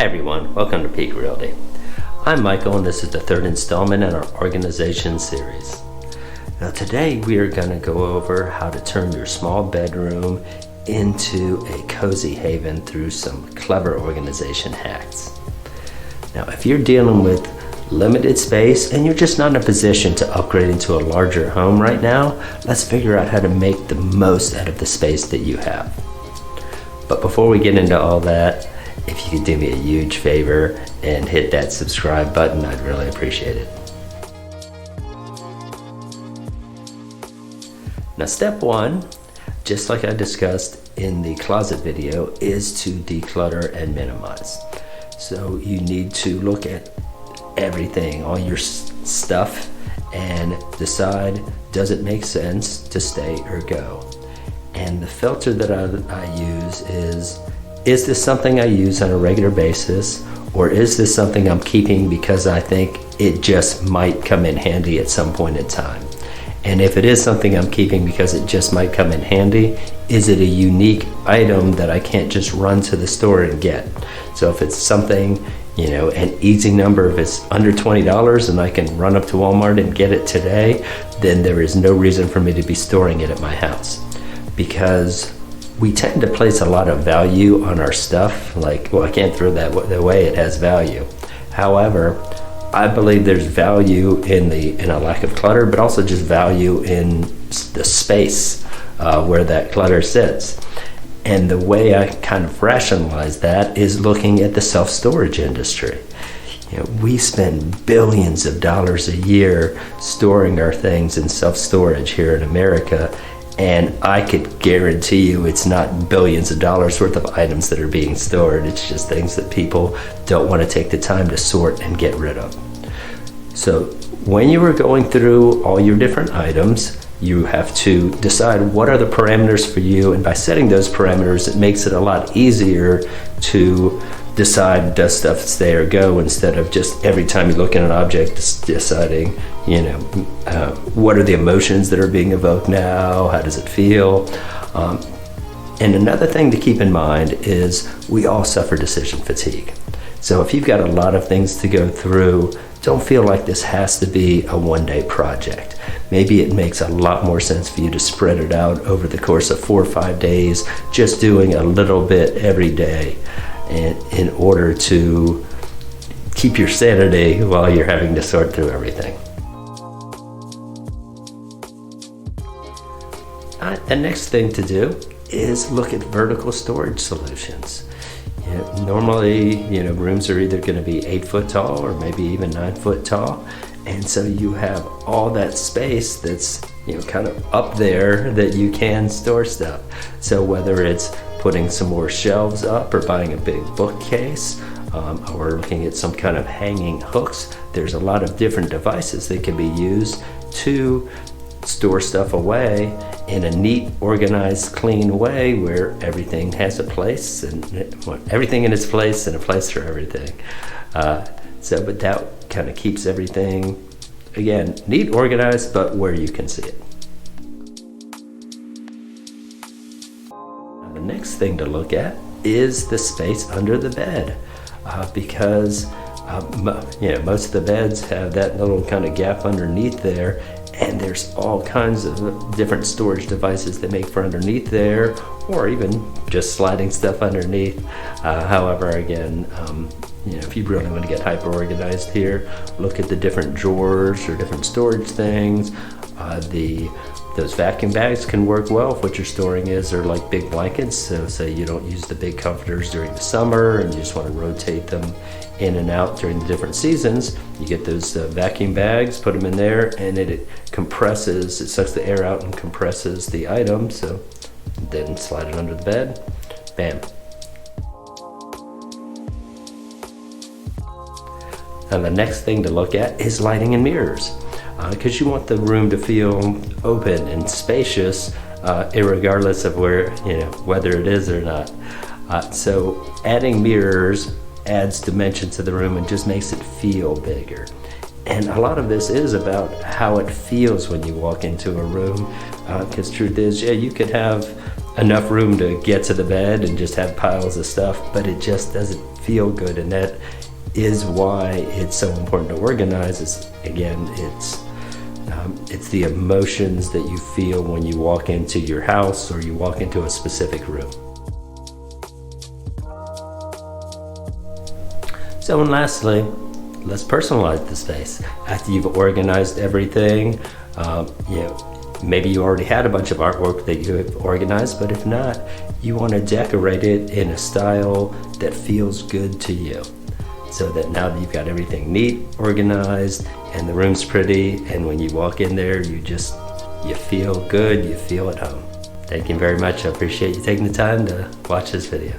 everyone, welcome to Peak Realty. I'm Michael and this is the third installment in our organization series. Now today we are going to go over how to turn your small bedroom into a cozy haven through some clever organization hacks. Now if you're dealing with limited space and you're just not in a position to upgrade into a larger home right now, let's figure out how to make the most out of the space that you have. But before we get into all that, if you could do me a huge favor and hit that subscribe button, I'd really appreciate it. Now step one, just like I discussed in the closet video, is to declutter and minimize. So you need to look at everything, all your stuff, and decide, does it make sense to stay or go? And the filter that I use is this something I use on a regular basis, or is this something I'm keeping because I think it just might come in handy at some point in time? And if it is something I'm keeping because it just might come in handy, is it a unique item that I can't just run to the store and get? So if it's something, an easy number, if it's under $20 and I can run up to Walmart and get it today, then there is no reason for me to be storing it at my house. Because we tend to place a lot of value on our stuff, like, well, I can't throw that away, it has value. However, I believe there's value in a lack of clutter, but also just value in the space where that clutter sits. And the way I kind of rationalize that is looking at the self-storage industry. We spend billions of dollars a year storing our things in self-storage here in America. And I could guarantee you it's not billions of dollars worth of items that are being stored. It's just things that people don't want to take the time to sort and get rid of. So when you are going through all your different items, you have to decide what are the parameters for you. And by setting those parameters, it makes it a lot easier to decide, does stuff stay or go, instead of just every time you look at an object deciding, what are the emotions that are being evoked now, how does it feel? And another thing to keep in mind is we all suffer decision fatigue. So if you've got a lot of things to go through, don't feel like this has to be a one-day project. Maybe it makes a lot more sense for you to spread it out over the course of 4 or 5 days, just doing a little bit every day, and in order to keep your sanity while you're having to sort through everything. The next thing to do is look at vertical storage solutions. Normally, rooms are either going to be 8 foot tall or maybe even 9 foot tall. And so you have all that space that's, kind of up there that you can store stuff. So whether it's putting some more shelves up or buying a big bookcase, or looking at some kind of hanging hooks, there's a lot of different devices that can be used to store stuff away in a neat, organized, clean way where everything has a place and everything in its place and a place for everything. But that kind of keeps everything, again, neat, organized, but where you can see it. The next thing to look at is the space under the bed, because most of the beds have that little kind of gap underneath there, and there's all kinds of different storage devices that make for underneath there, or even just sliding stuff underneath. However, again, if you really want to get hyper organized here, look at the different drawers or different storage things. Those vacuum bags can work well if what you're storing are like big blankets. So say you don't use the big comforters during the summer and you just want to rotate them in and out during the different seasons, you get those vacuum bags, put them in there, and it compresses, it sucks the air out and compresses the item. So then slide it under the bed, bam. Now the next thing to look at is lighting and mirrors, because you want the room to feel open and spacious, irregardless of whether it is or not. So adding mirrors adds dimension to the room and just makes it feel bigger. And a lot of this is about how it feels when you walk into a room, because truth is, you could have enough room to get to the bed and just have piles of stuff, but it just doesn't feel good, and that is why it's so important to organize. Is again, it's the emotions that you feel when you walk into your house or you walk into a specific room. So, and lastly, let's personalize the space. After you've organized everything, maybe you already had a bunch of artwork that you have organized, but if not, you want to decorate it in a style that feels good to you. So that now that you've got everything neat, organized, and the room's pretty, and when you walk in there, you feel good, you feel at home. Thank you very much. I appreciate you taking the time to watch this video.